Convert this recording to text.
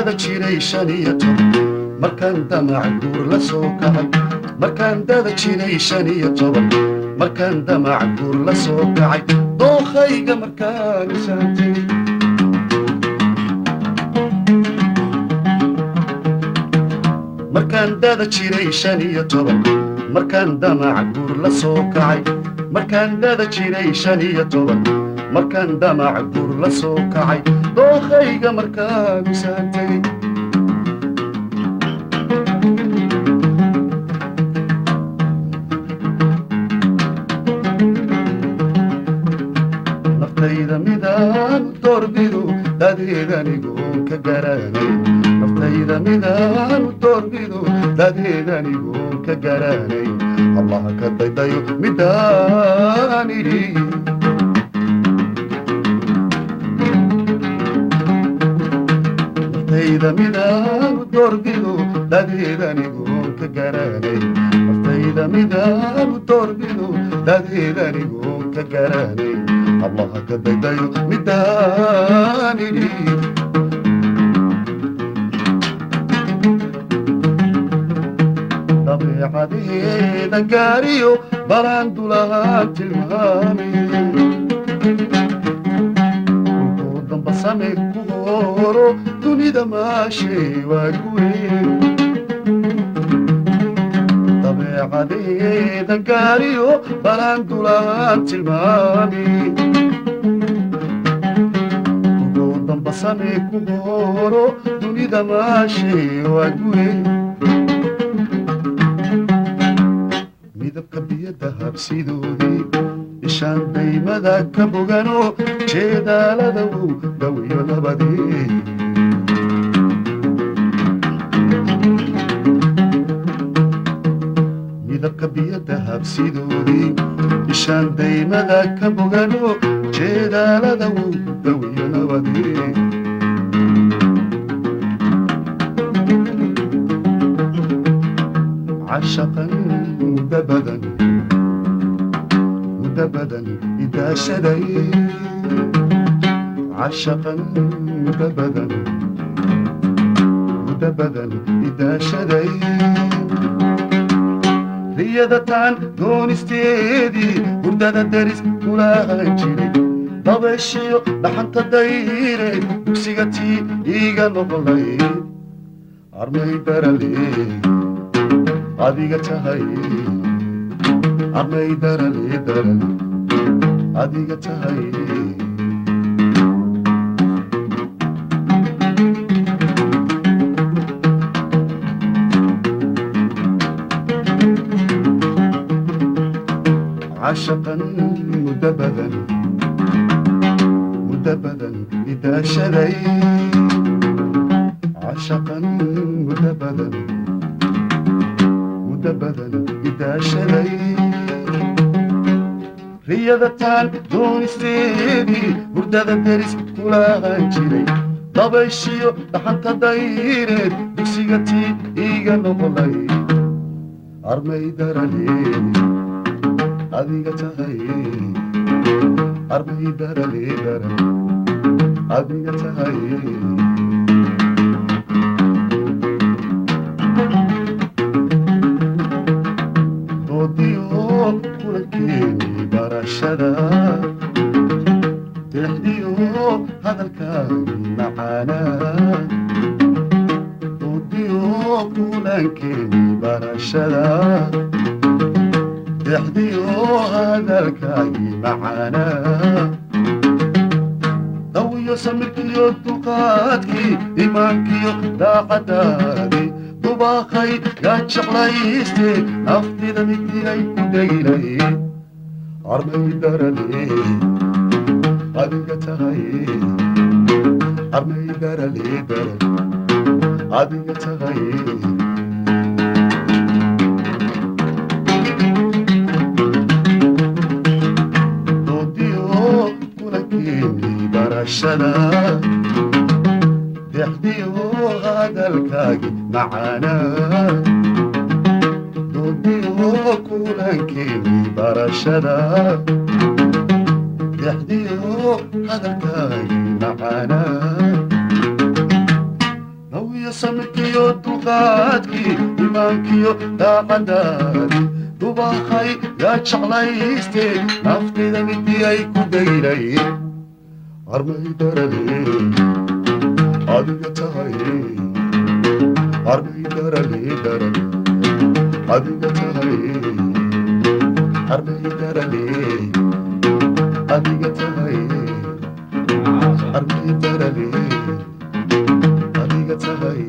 dada jiray 15 markaan damac guur la soo kacay markaan dada jiray 15 markaan damac guur la soo kacay dookhayga markaan saantay markaan dada jiray 15 markaan damac guur la soo kacay markaan dada jiray 15 markaan damac guur la soo kacay dookhayga markaan saantay naftayda midaan doorbidu dadeedanigoon ka garanay naftayda midaan doorbidu dadeedanigoon ka garanay allah ka daydayo midaan idhi naftayda midaan doorbidu dadeedanigoon ka garanay naftayda midaan doorbidu dadeedanigoon ka garanay allah ka daydayo midaan idhi dabeecadeeda gaariyo balaan dulahaan tilmaamay kulkuu damba same ku horo dunida maashay waa guweyn dabeecadeeda gaariyo balaan dulahaan tilmaamay kulkuu damba same ku horo dunida maashay waa guweyn midabka biyada habsidoodii ishaan daymada ka bogano jeedaalada uu dhawiyo labadii midabka biyada habsidoodii ishaan daymada ka bogano jeedaalada uu dhawiyo labadii عشقا مدبدا إذا شدي عشقا مدبدا إذا شدي رياضتان دون استيدي ورداد الدرس ولا هنجري ضبشيو لحنت الدايرة بكسيغتي إيغا نغلي أرمي برالي adiga tahay amay darale darale adiga tahay عشقا مدبدا إذا شري عشقا مدبدا إذا شري رياضتان دون استيدي ورداد الدرس كلها هنجري ضبشيو لحنت الدايرة بكسيغتي إيغا نغلي أرمي درالي أديغا تهي أرمي درالي درالي أديغا تهي barashada tixdiyo hadalkaaga macaana udiyo kulankeeni barashada tixdiyo hadalkaaga macaana dawiyo samirkiyo dulqaadkii imaankiyo daaqadaadii dubaaqay yaa jeclayste naftida midigay ku daylay armay darale adiga tahay armay darale darale adiga tahay dodiyo kulankeeni barashada dexdiyo hadalkaagi macaana dodiyo kulankeeni barashada dexdiyo hadalkaagi macaana samkiyo dulqaadkii imaankiyo daacadaadi dubaqay yaa jeclaystee naftayda midii ay ku daylay armay darale adiga tahay armay darale darale adiga tahay armay darale adiga tahay armay darale adiga tahay